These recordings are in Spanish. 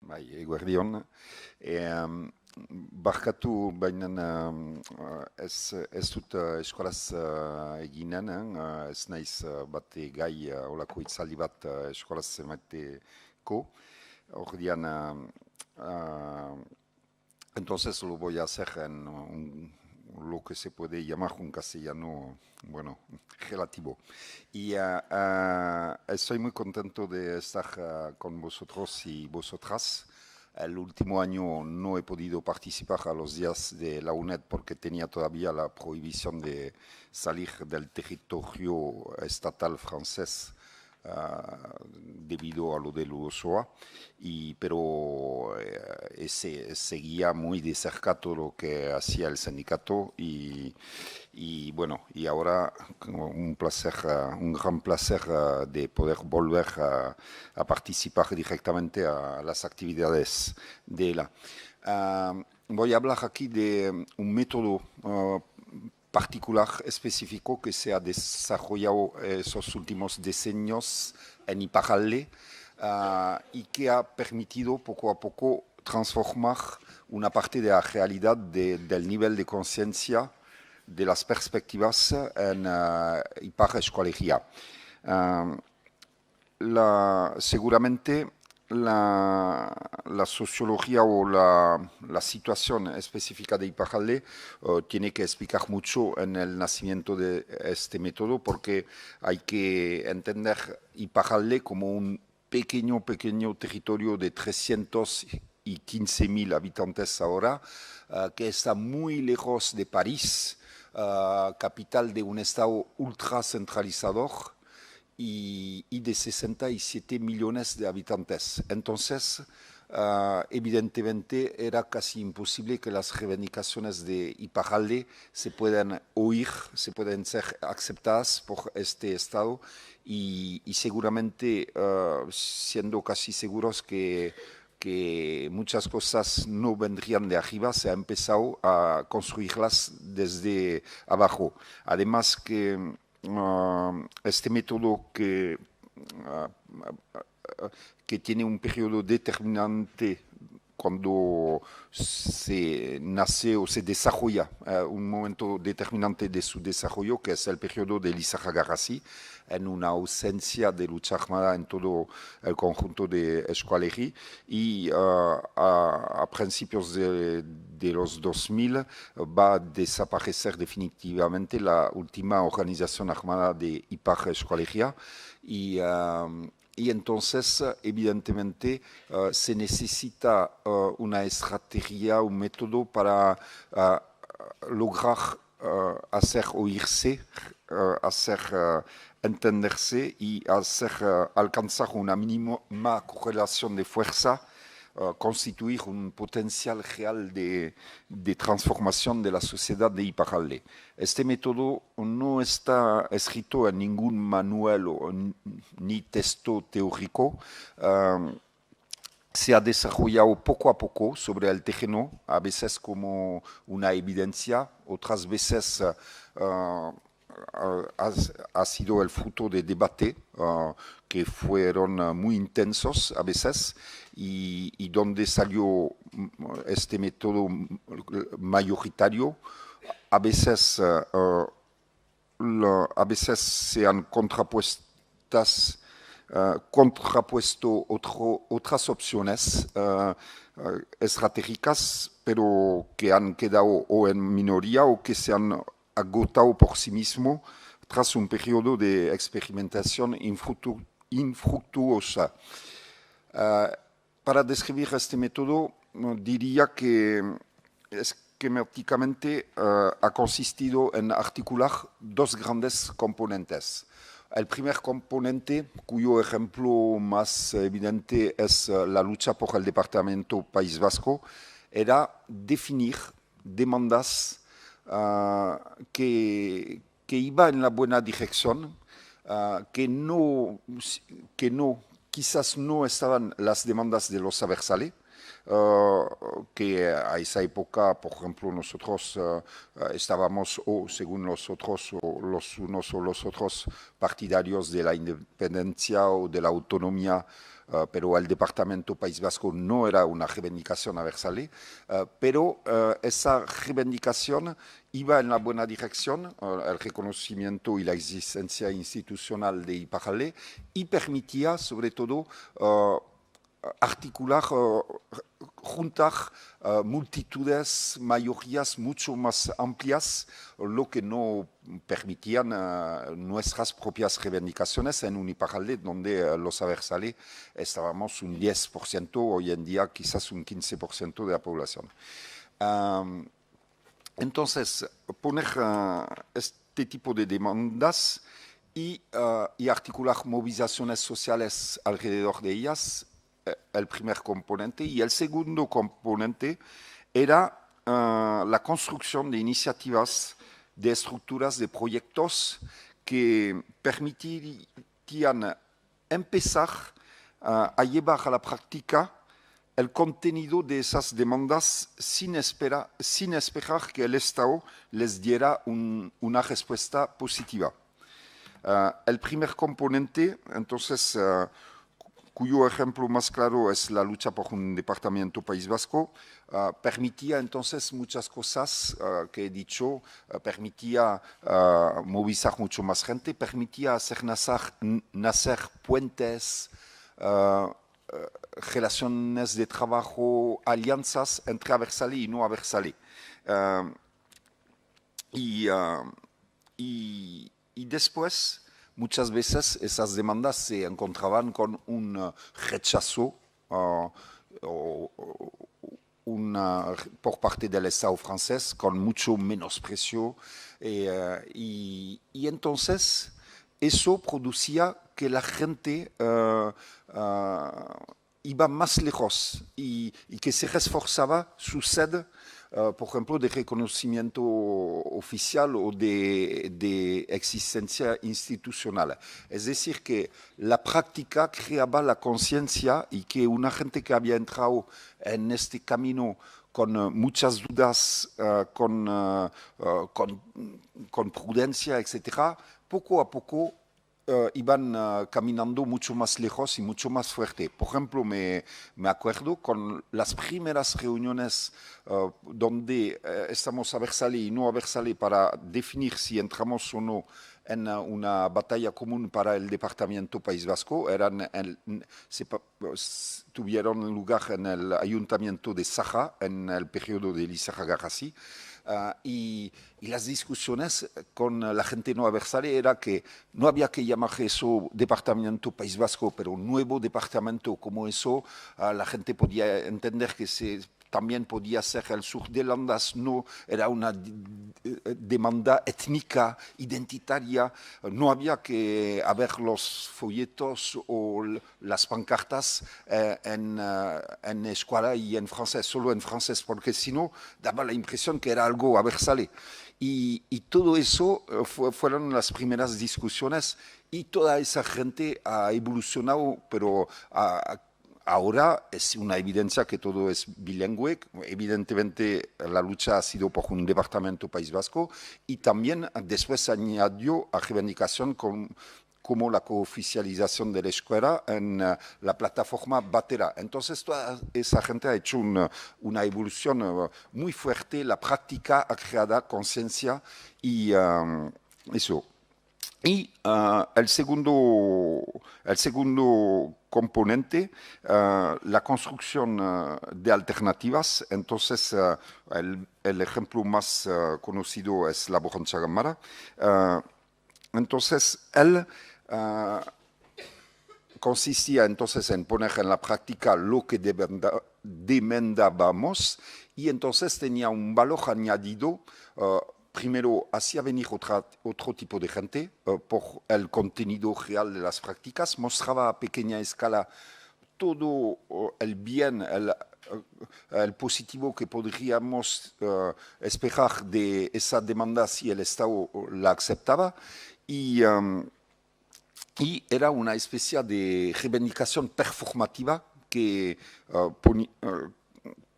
Bai, eguerdion. Barkatu, baina ez dut eskolaz eginen, ez naiz bate gai olako itzaldi bat eskolaz emateko. Ordian, entonces lo voy a hacer en lo que se puede llamar un castellano, bueno, relativo. Y estoy muy contento de estar con vosotros y vosotras. El último año no he podido participar a los días de la UNED porque tenía todavía la prohibición de salir del territorio estatal francés debido a lo del USOA, pero seguía muy de cerca todo lo que hacía el sindicato y bueno, y ahora un placer, un gran placer de poder volver a participar directamente a las actividades de ELA. Voy a hablar aquí de un método particular específico que se ha desarrollado esos últimos decenios en Iparralde y que ha permitido poco a poco transformar una parte de la realidad del nivel de conciencia de las perspectivas en Ipar Escualería. Seguramente la sociología o la situación específica de Iparralde tiene que explicar mucho en el nacimiento de este método porque hay que entender Iparralde como un pequeño territorio de 315.000 habitantes ahora, que está muy lejos de París, capital de un estado ultra centralizador y de 67 millones de habitantes. Entonces, evidentemente, era casi imposible que las reivindicaciones de Iparralde se puedan oír, se puedan ser aceptadas por este Estado y seguramente siendo casi seguros que muchas cosas no vendrían de arriba, se ha empezado a construirlas desde abajo. Además que este método que tiene un periodo determinante cuando se nace o se desarrolla, un momento determinante de su desarrollo, que es el periodo de Lizarraga-Garrasi, en una ausencia de lucha armada en todo el conjunto de Escualería, y a principios de los 2000 va a desaparecer definitivamente la última organización armada de Ipar Escualería y entonces, evidentemente, se necesita una estrategia, un método para lograr hacer oírse, hacer entenderse y hacer alcanzar una mínima correlación de fuerza, constituir un potencial real de transformación de la sociedad de Iparralde. Este método no está escrito en ningún manual ni texto teórico. Se ha desarrollado poco a poco sobre el terreno, a veces como una evidencia, otras veces ha sido el fruto de debate que fueron muy intensos a veces y donde salió este método mayoritario. A veces se han contrapuesto otras opciones estratégicas, pero que han quedado o en minoría o que se han agotado por sí mismo tras un periodo de experimentación infructuosa. Para describir este método, diría que esquemáticamente ha consistido en articular dos grandes componentes. El primer componente, cuyo ejemplo más evidente es la lucha por el departamento País Vasco, era definir demandas que iba en la buena dirección, que quizás no estaban las demandas de los Abertzale, que a esa época, por ejemplo, nosotros estábamos, o según los otros, o los unos o los otros partidarios de la independencia o de la autonomía, pero el departamento País Vasco no era una reivindicación abertzale, pero esa reivindicación iba en la buena dirección, el reconocimiento y la existencia institucional de Iparralde, y permitía, sobre todo, articular, juntar multitudes, mayorías mucho más amplias, lo que no permitían nuestras propias reivindicaciones en un Iparralde donde los abertzales estábamos un 10%, hoy en día quizás un 15% de la población. Entonces, poner este tipo de demandas y articular movilizaciones sociales alrededor de ellas, el primer componente. Y el segundo componente era la construcción de iniciativas, de estructuras, de proyectos que permitirían empezar a llevar a la práctica el contenido de esas demandas sin esperar que el Estado les diera una respuesta positiva. El primer componente, entonces, cuyo ejemplo más claro es la lucha por un departamento País Vasco, permitía entonces muchas cosas que he dicho, permitía movilizar mucho más gente, permitía hacer nacer puentes, relaciones de trabajo, alianzas entre abertzale y no abertzale. Y después, muchas veces esas demandas se encontraban con un rechazo por parte del Estado francés, con mucho menosprecio. Y entonces eso producía que la gente iba más lejos y que se reforzaba su sed, por ejemplo, de reconocimiento oficial o de existencia institucional. Es decir, que la práctica creaba la conciencia y que una gente que había entrado en este camino con muchas dudas, con prudencia, etc., poco a poco iban caminando mucho más lejos y mucho más fuerte. Por ejemplo, me acuerdo con las primeras reuniones donde estamos abertzale y no abertzale para definir si entramos o no en una batalla común para el departamento País Vasco. Tuvieron lugar en el ayuntamiento de Saja en el periodo de Lizarra-Garrasi. Y las discusiones con la gente no abertzale era que no había que llamar eso departamento País Vasco, pero un nuevo departamento como eso, la gente podía entender que también podía ser el sur de Landas, no era una demanda étnica, identitaria, no había que haber los folletos o las pancartas en escuela y en francés, solo en francés, porque si no daba la impresión que era algo abertzale. Y todo eso fueron las primeras discusiones y toda esa gente ha evolucionado, pero ahora es una evidencia que todo es bilingüe. Evidentemente la lucha ha sido por un departamento País Vasco y también después se añadió a reivindicación como la cooficialización de la escuela en la plataforma Batera. Entonces toda esa gente ha hecho una evolución muy fuerte, la práctica ha creado conciencia y eso. Y el segundo componente, la construcción de alternativas. Entonces, el ejemplo más conocido es la Borroncha Gamara. Entonces, él consistía entonces en poner en la práctica lo que demandábamos y entonces tenía un valor añadido. Primero, hacía venir otro tipo de gente por el contenido real de las prácticas, mostraba a pequeña escala todo el bien, el positivo que podríamos esperar de esa demanda si el Estado la aceptaba y era una especie de reivindicación performativa que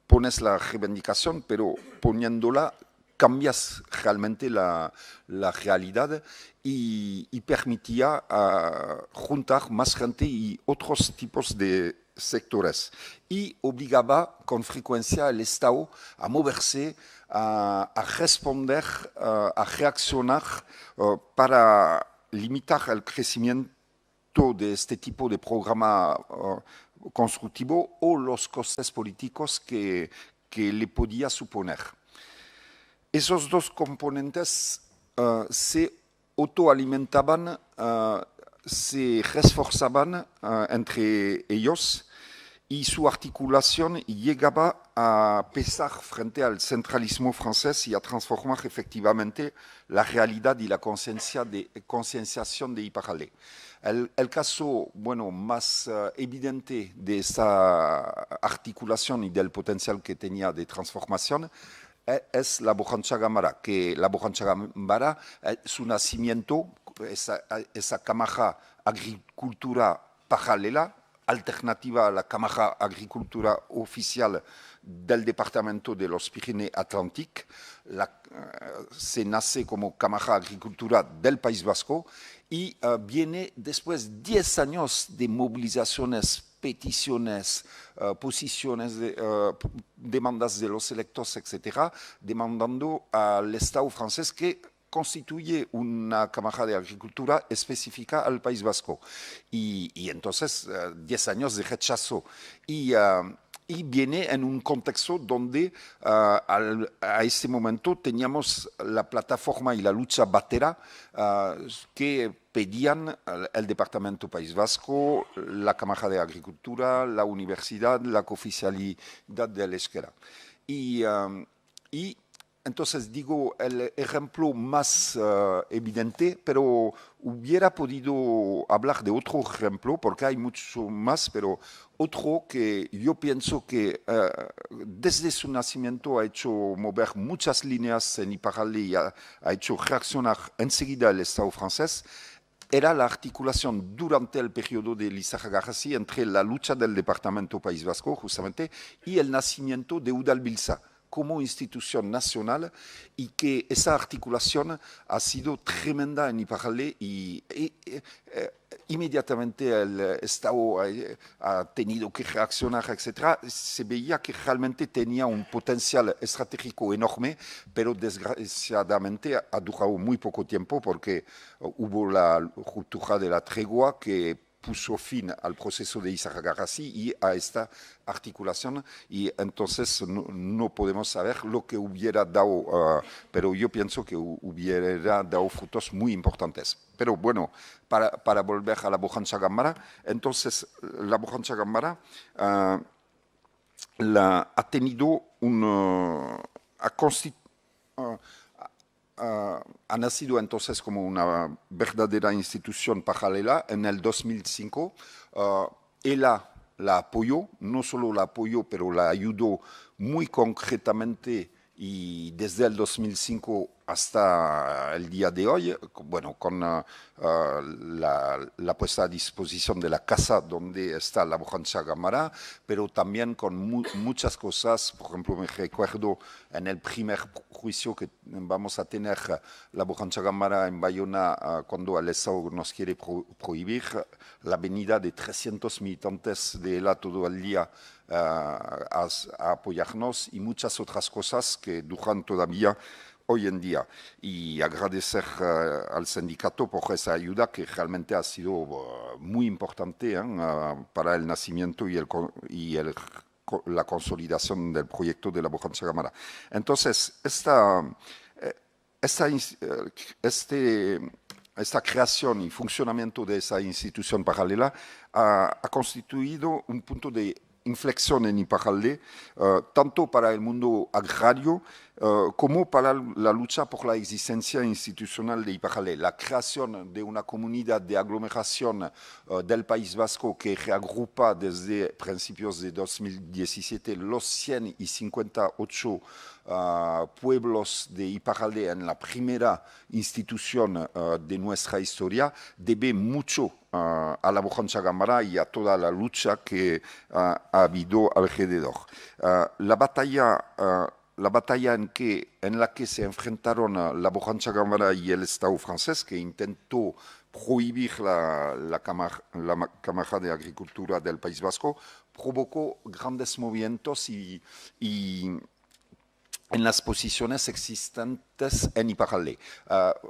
pones la reivindicación, pero poniéndola cambias realmente la realidad y permitía juntar más gente y otros tipos de sectores. Y obligaba con frecuencia al Estado a moverse, a responder, a reaccionar para limitar el crecimiento de este tipo de programa constructivo o los costes políticos que le podía suponer. Esos dos componentes se autoalimentaban, se reforzaban entre ellos y su articulación llegaba a pesar frente al centralismo francés y a transformar efectivamente la realidad y la concienciación de Iparralde. El caso más evidente de esa articulación y del potencial que tenía de transformación es la Borrancha Gámara, que la Borrancha Gámara, su nacimiento, esa cámara agricultura paralela, alternativa a la cámara agricultura oficial del departamento de los Pirineos Atlánticos, se nace como cámara agricultura del País Vasco y viene después de 10 años de movilizaciones, peticiones, posiciones, demandas de los electores, etcétera, demandando al Estado francés que constituye una cámara de agricultura específica al País Vasco. Y entonces, 10 años de rechazo. Y viene en un contexto donde a ese momento teníamos la plataforma y la lucha batera que pedían el Departamento País Vasco, la Cámara de Agricultura, la Universidad, la cooficialidad del euskera. Y entonces digo el ejemplo más evidente, pero hubiera podido hablar de otro ejemplo, porque hay mucho más, pero otro que yo pienso que desde su nacimiento ha hecho mover muchas líneas en Iparralde y ha hecho reaccionar enseguida el Estado francés, era la articulación durante el periodo de Lizarraga entre la lucha del Departamento País Vasco, justamente, y el nacimiento de Udalbiltza como institución nacional, y que esa articulación ha sido tremenda en Iparralde y inmediatamente el Estado ha tenido que reaccionar, etc. Se veía que realmente tenía un potencial estratégico enorme, pero desgraciadamente ha durado muy poco tiempo porque hubo la ruptura de la tregua que puso fin al proceso de Lizarraga y a esta articulación, y entonces no podemos saber lo que hubiera dado, pero yo pienso que hubiera dado frutos muy importantes. Pero bueno, para volver a la Borrancha Gámara, entonces la Borrancha Gámara ha tenido ha nacido entonces como una verdadera institución paralela en el 2005. Ella la apoyó, no solo la apoyó, pero la ayudó muy concretamente y desde el 2005 hasta el día de hoy, con la puesta a disposición de la casa donde está la Borrancha Gámara, pero también con muchas cosas. Por ejemplo, me recuerdo en el primer juicio que vamos a tener la Borrancha Gámara en Bayona, cuando el Estado nos quiere prohibir la venida de 300 militantes de ELA todo el día a apoyarnos, y muchas otras cosas que duran todavía hoy en día. Y agradecer al sindicato por esa ayuda que realmente ha sido muy importante para el nacimiento y la consolidación del proyecto de la Borrancha Gámara. Entonces, esta creación y funcionamiento de esa institución paralela ha constituido un punto de inflexión en Iparralde, tanto para el mundo agrario como para la lucha por la existencia institucional de Iparralde. La creación de una comunidad de aglomeración del País Vasco que reagrupa desde principios de 2017 los 158 pueblos de Iparralde en la primera institución de nuestra historia, debe mucho a la Borjancha Gamara y a toda la lucha que ha habido alrededor. La batalla en la que se enfrentaron la Borjancha Gamara y el Estado francés, que intentó prohibir la Cámara de Agricultura del País Vasco, provocó grandes movimientos y en las posiciones existentes en Iparralde.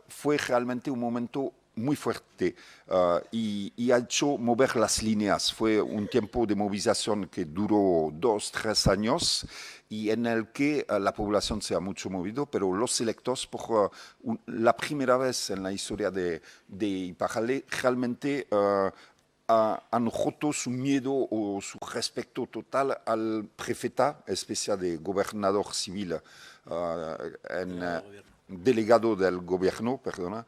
Fue realmente un momento muy fuerte y ha hecho mover las líneas. Fue un tiempo de movilización que duró 2-3 años y en el que la población se ha mucho movido, pero los electos, por la primera vez en la historia de Iparralde, realmente han roto su miedo o su respeto total al prefeta, especie de gobernador civil, delegado del gobierno, perdona,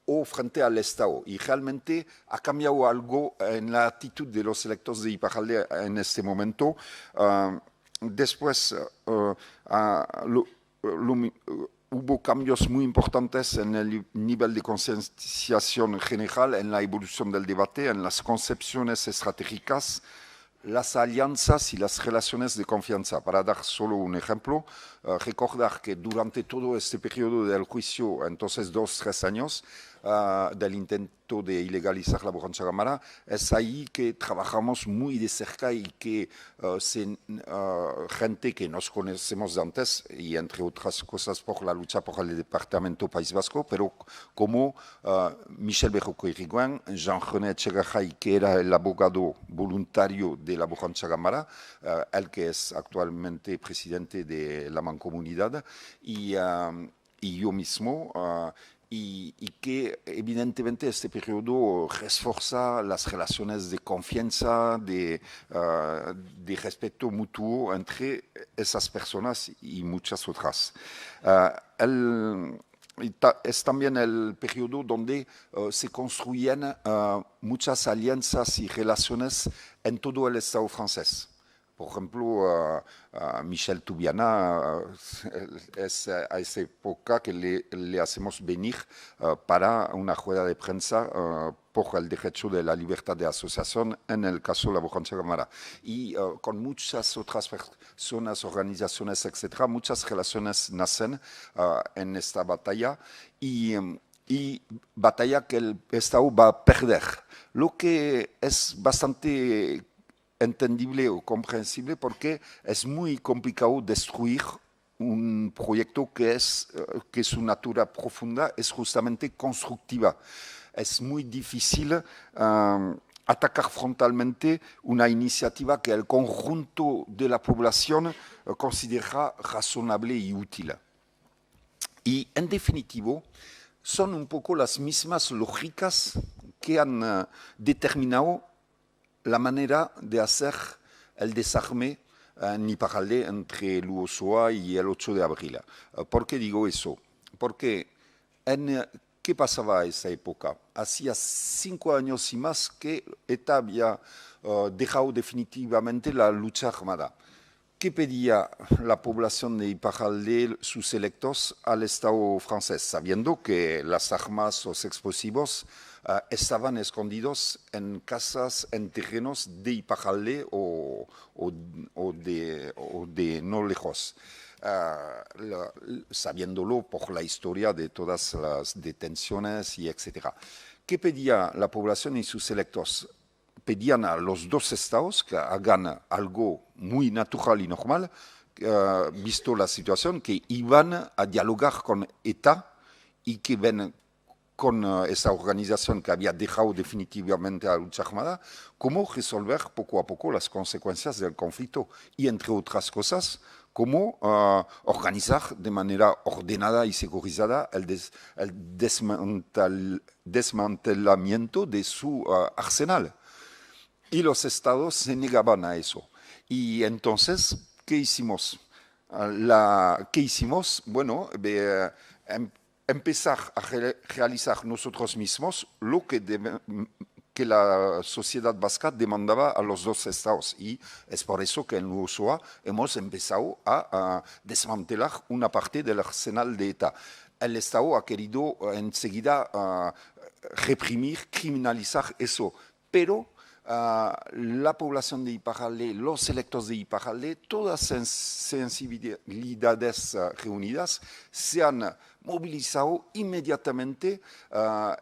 o frente al Estado. Y realmente ha cambiado algo en la actitud de los electos de Iparralde en este momento. Después, hubo cambios muy importantes en el nivel de concienciación general, en la evolución del debate, en las concepciones estratégicas, las alianzas y las relaciones de confianza. Para dar solo un ejemplo, recordar que durante todo este periodo del juicio, entonces 2-3 años, del intento de ilegalizar la Borjancha Gamara, es ahí que trabajamos muy de cerca y que gente que nos conocemos de antes, y entre otras cosas por la lucha por el Departamento País Vasco, pero como Michel Berroco Irigoyen, Jean-René Echegaray, que era el abogado voluntario de la Borjancha Gamara, el que es actualmente presidente de la Mancomunidad, y yo mismo, y que evidentemente este periodo refuerza las relaciones de confianza, de respeto mutuo entre esas personas y muchas otras. Es también el periodo donde se construyen muchas alianzas y relaciones en todo el Estado francés. Por ejemplo, Michel Toubiana es a esa época que le hacemos venir para una rueda de prensa por el derecho de la libertad de asociación en el caso de la Borjancha Gamara. Y con muchas otras personas, organizaciones, etcétera, muchas relaciones nacen en esta batalla y batalla que el Estado va a perder. Lo que es bastante entendible o comprensible porque es muy complicado destruir un proyecto que su natura profunda es justamente constructiva. Es muy difícil atacar frontalmente una iniciativa que el conjunto de la población considera razonable y útil. Y en definitivo, son un poco las mismas lógicas que han determinado la manera de hacer el desarme en Iparralde entre el USOA y el 8 de abril. ¿Por qué digo eso? Porque ¿qué pasaba a esa época? Hacía 5 años y más que ETA había dejado definitivamente la lucha armada. ¿Qué pedía la población de Iparralde, sus electos, al Estado francés, sabiendo que las armas, los explosivos, estaban escondidos en casas, en terrenos de Iparralde o de no lejos? Sabiéndolo por la historia de todas las detenciones y etcétera. ¿Qué pedía la población y sus electos? Pedían a los dos estados que hagan algo muy natural y normal, visto la situación, que iban a dialogar con ETA y que ven con esa organización que había dejado definitivamente a la lucha armada, cómo resolver poco a poco las consecuencias del conflicto y, entre otras cosas, cómo organizar de manera ordenada y segurizada el desmantelamiento de su arsenal. Y los estados se negaban a eso. Y entonces, ¿qué hicimos? ¿Qué hicimos? Bueno, empezar a realizar nosotros mismos lo que la sociedad vasca demandaba a los dos estados. Y es por eso que en USOA hemos empezado a desmantelar una parte del arsenal de ETA. El Estado ha querido enseguida reprimir, criminalizar eso. Pero la población de Iparralde, los electos de Iparralde, todas sensibilidades reunidas se han movilizado inmediatamente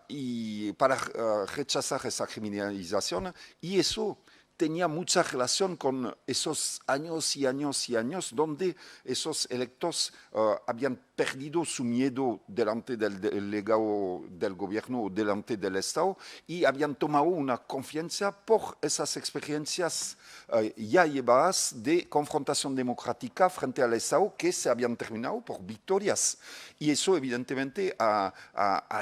y para rechazar esa criminalización, y eso tenía mucha relación con esos años y años y años donde esos electos habían perdido su miedo delante del delegado del gobierno o delante del Estado y habían tomado una confianza por esas experiencias ya llevadas de confrontación democrática frente al Estado que se habían terminado por victorias. Y eso evidentemente ha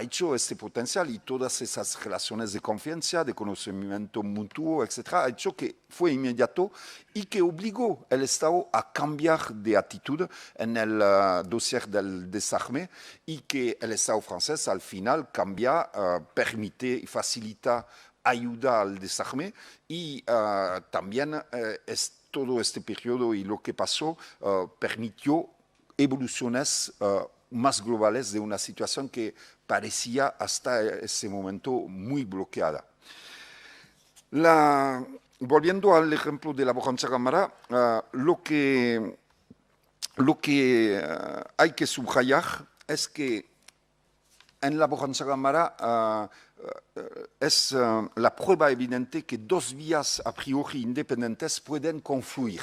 hecho este potencial y todas esas relaciones de confianza, de conocimiento mutuo, etcétera, ha hecho que fue inmediato y que obligó al Estado a cambiar de actitud en el dossier del desarme y que el Estado francés al final cambia, permite y facilita ayuda al desarme y también todo este periodo y lo que pasó permitió evoluciones más globales de una situación que parecía hasta ese momento muy bloqueada. Volviendo al ejemplo de la Borrancha Cámara, lo que hay que subrayar es que en la Borrancha Cámara es la prueba evidente que dos vías a priori independientes pueden confluir.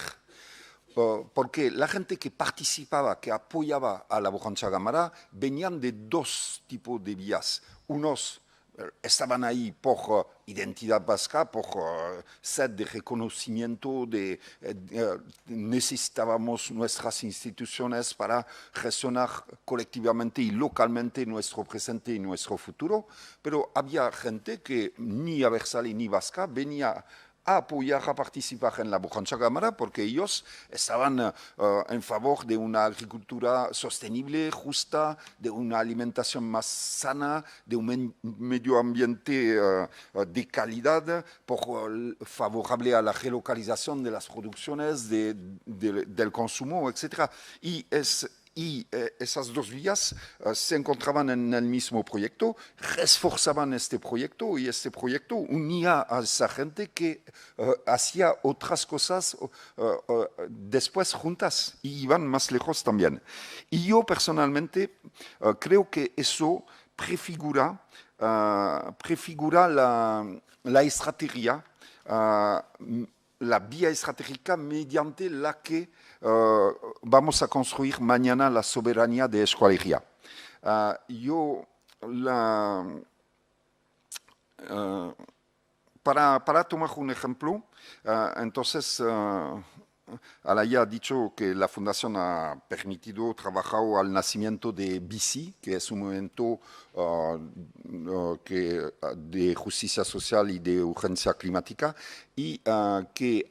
Porque la gente que participaba, que apoyaba a la Borrancha Cámara, venían de dos tipos de vías. Unos estaban ahí por identidad vasca, por sed de reconocimiento, necesitábamos nuestras instituciones para gestionar colectivamente y localmente nuestro presente y nuestro futuro, pero había gente que ni aversale ni vasca venía a apoyar, a participar en la Borrancha Cámara porque ellos estaban en favor de una agricultura sostenible, justa, de una alimentación más sana, de un medio ambiente de calidad, favorable a la relocalización de las producciones, del consumo, etc. Y esas dos vías se encontraban en el mismo proyecto, reforzaban este proyecto y este proyecto unía a esa gente que hacía otras cosas después juntas y iban más lejos también. Y yo personalmente creo que eso prefigura la estrategia, la vía estratégica mediante la que vamos a construir mañana la soberanía de Euskal Herria. Para tomar un ejemplo, entonces Alaya ha dicho que la fundación ha permitido trabajar al nacimiento de BICI, que es un movimiento de justicia social y de urgencia climática, y que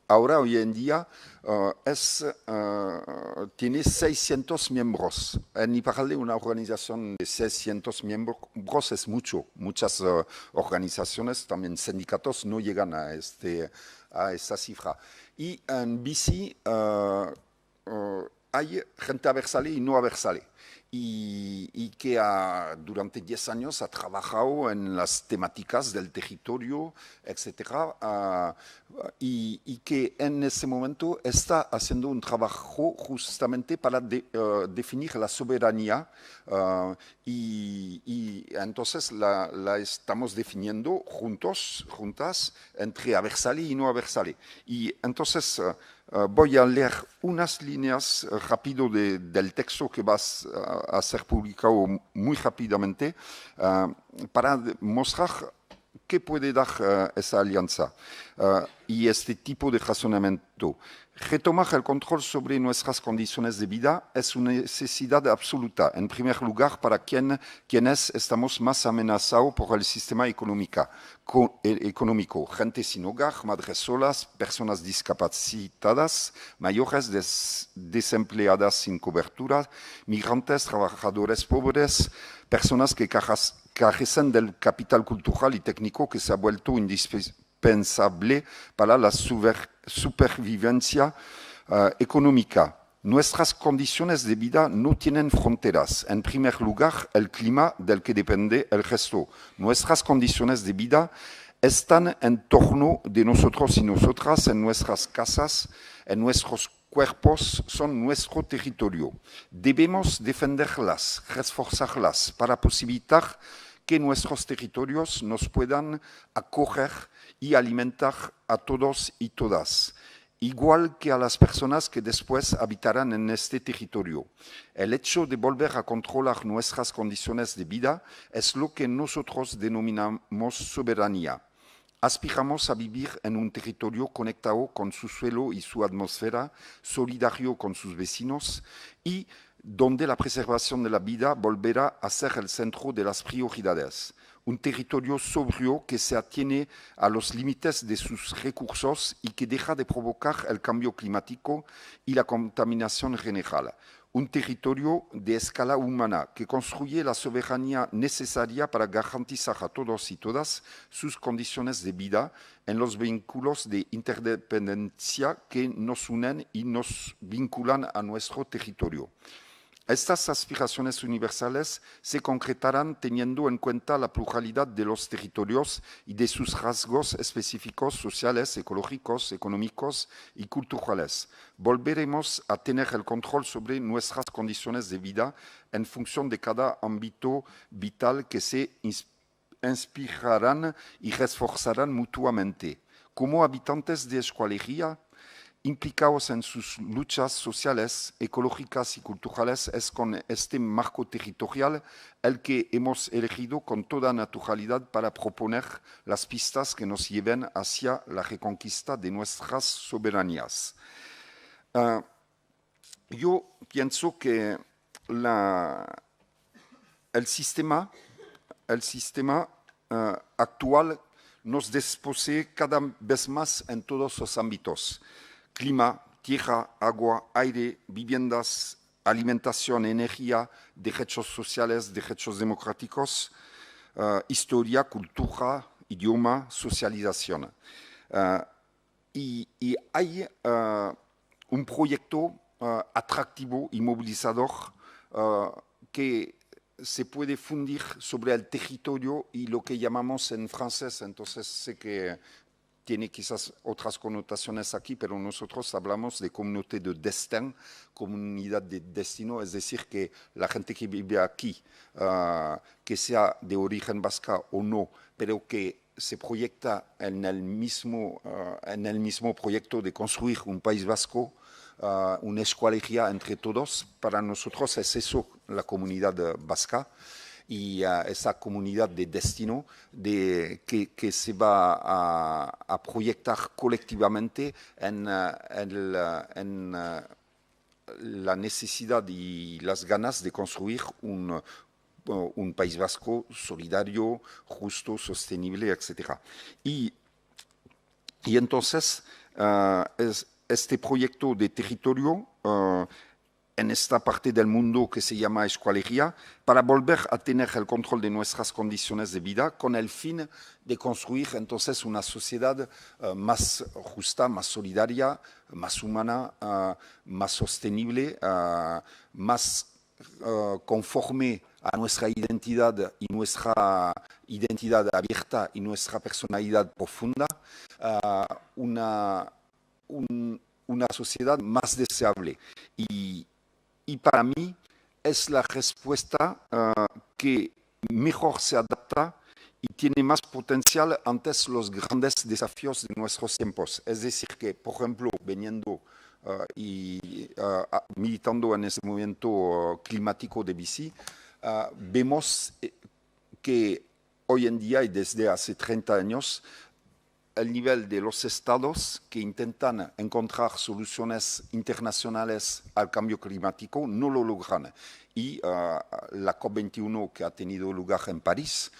ahora, hoy en día, tiene 600 miembros. En Iparralde, una organización de 600 miembros es mucho. Muchas organizaciones, también sindicatos, no llegan a esa cifra. Y en BICI hay gente aversale y no aversale. Y que durante 10 años ha trabajado en las temáticas del territorio, etc. Y que en ese momento está haciendo un trabajo justamente para definir la soberanía y entonces la estamos definiendo juntas, entre aversale y no aversale. Y entonces voy a leer unas líneas rápido del texto que vas a ser publicado muy rápidamente para mostrar qué puede dar esa alianza y este tipo de razonamiento. Retomar el control sobre nuestras condiciones de vida es una necesidad absoluta, en primer lugar para quienes estamos más amenazados por el sistema económico, gente sin hogar, madres solas, personas discapacitadas, mayores desempleadas sin cobertura, migrantes, trabajadores pobres, personas que carecen del capital cultural y técnico que se ha vuelto indispensable para la supervivencia económica. Nuestras condiciones de vida no tienen fronteras. En primer lugar, el clima del que depende el resto. Nuestras condiciones de vida están en torno de nosotros y nosotras, en nuestras casas, en nuestros cuerpos, son nuestro territorio. Debemos defenderlas, reforzarlas para posibilitar que nuestros territorios nos puedan acoger y alimentar a todos y todas, igual que a las personas que después habitarán en este territorio. El hecho de volver a controlar nuestras condiciones de vida es lo que nosotros denominamos soberanía. Aspiramos a vivir en un territorio conectado con su suelo y su atmósfera, solidario con sus vecinos y donde la preservación de la vida volverá a ser el centro de las prioridades. Un territorio sobrio que se atiene a los límites de sus recursos y que deja de provocar el cambio climático y la contaminación general. Un territorio de escala humana que construye la soberanía necesaria para garantizar a todos y todas sus condiciones de vida en los vínculos de interdependencia que nos unen y nos vinculan a nuestro territorio. Estas aspiraciones universales se concretarán teniendo en cuenta la pluralidad de los territorios y de sus rasgos específicos sociales, ecológicos, económicos y culturales. Volveremos a tener el control sobre nuestras condiciones de vida en función de cada ámbito vital que se inspirarán y reforzarán mutuamente. Como habitantes de Escualería, implicados en sus luchas sociales, ecológicas y culturales, es con este marco territorial el que hemos elegido con toda naturalidad para proponer las pistas que nos lleven hacia la reconquista de nuestras soberanías. Yo pienso que el sistema actual nos desposee cada vez más en todos los ámbitos. Clima, tierra, agua, aire, viviendas, alimentación, energía, derechos sociales, derechos democráticos, historia, cultura, idioma, socialización. Y hay un proyecto atractivo y movilizador que se puede fundir sobre el territorio y lo que llamamos en francés, entonces sé que tiene quizás otras connotaciones aquí, pero nosotros hablamos de communauté de destin, comunidad de destino, es decir, que la gente que vive aquí, que sea de origen vasca o no, pero que se proyecta en el mismo proyecto de construir un país vasco, una escualería entre todos. Para nosotros es eso la comunidad vasca. Y esa comunidad de destino que se va a proyectar colectivamente en la necesidad y las ganas de construir un país vasco solidario, justo, sostenible, etc. Y entonces este proyecto de territorio en esta parte del mundo que se llama escualería, para volver a tener el control de nuestras condiciones de vida con el fin de construir entonces una sociedad más justa, más solidaria, más humana, más sostenible, más conforme a nuestra identidad y nuestra identidad abierta y nuestra personalidad profunda, una sociedad más deseable. Y para mí es la respuesta que mejor se adapta y tiene más potencial ante los grandes desafíos de nuestros tiempos. Es decir, que, por ejemplo, viniendo militando en ese movimiento climático de Bici, vemos que hoy en día y desde hace 30 años, el nivel de los estados que intentan encontrar soluciones internacionales al cambio climático no lo logran. Y la COP21 que ha tenido lugar en París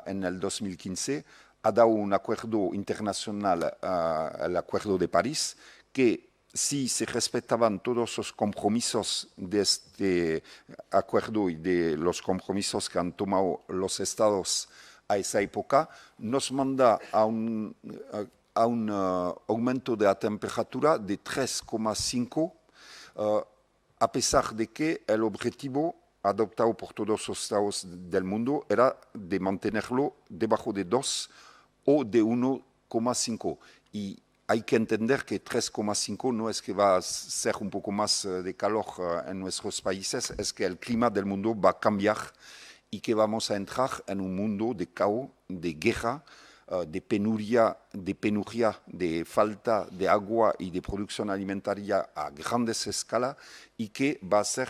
en el 2015 ha dado un acuerdo internacional, el Acuerdo de París, que si se respetaban todos los compromisos de este acuerdo y de los compromisos que han tomado los estados a esa época, nos manda a un aumento de la temperatura de 3,5 a pesar de que el objetivo adoptado por todos los estados del mundo era de mantenerlo debajo de 2 o de 1,5. Y hay que entender que 3,5 no es que va a ser un poco más de calor en nuestros países, es que el clima del mundo va a cambiar y que vamos a entrar en un mundo de caos, de guerra, de penuria, de falta de agua y de producción alimentaria a grandes escalas y que va a ser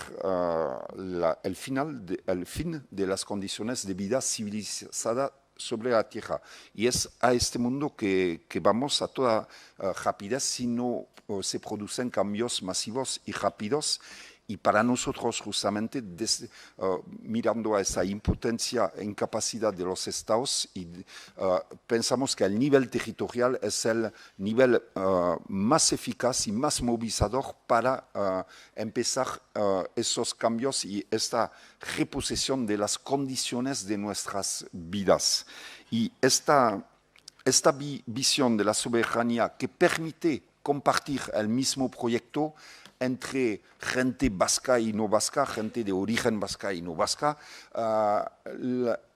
el fin de las condiciones de vida civilizada sobre la Tierra. Y es a este mundo que vamos a toda rapidez si no se producen cambios masivos y rápidos. Y para nosotros, justamente, mirando a esa impotencia e incapacidad de los estados, pensamos que el nivel territorial es el nivel más eficaz y más movilizador para empezar esos cambios y esta reposición de las condiciones de nuestras vidas. Y esta visión de la soberanía que permite compartir el mismo proyecto entre gente vasca y no vasca, gente de origen vasca y no vasca,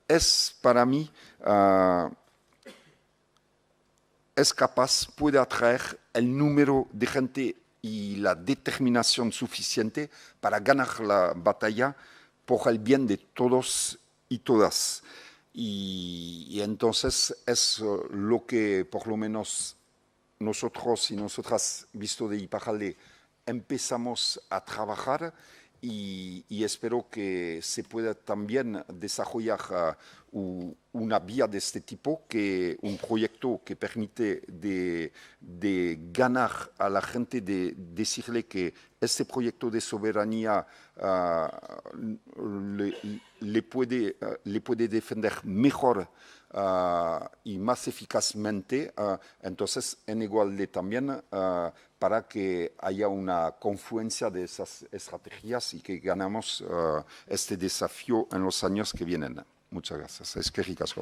es para mí, es capaz, puede atraer el número de gente y la determinación suficiente para ganar la batalla por el bien de todos y todas. Y entonces es lo que por lo menos nosotros y nosotras, visto de Iparralde, empezamos a trabajar y espero que se pueda también desarrollar una vía de este tipo, un proyecto que permite de ganar a la gente, de decirle que este proyecto de soberanía le puede defender mejor y más eficazmente, entonces en igualdad también para que haya una confluencia de esas estrategias y que ganemos este desafío en los años que vienen. Muchas gracias. Eskerrik asko.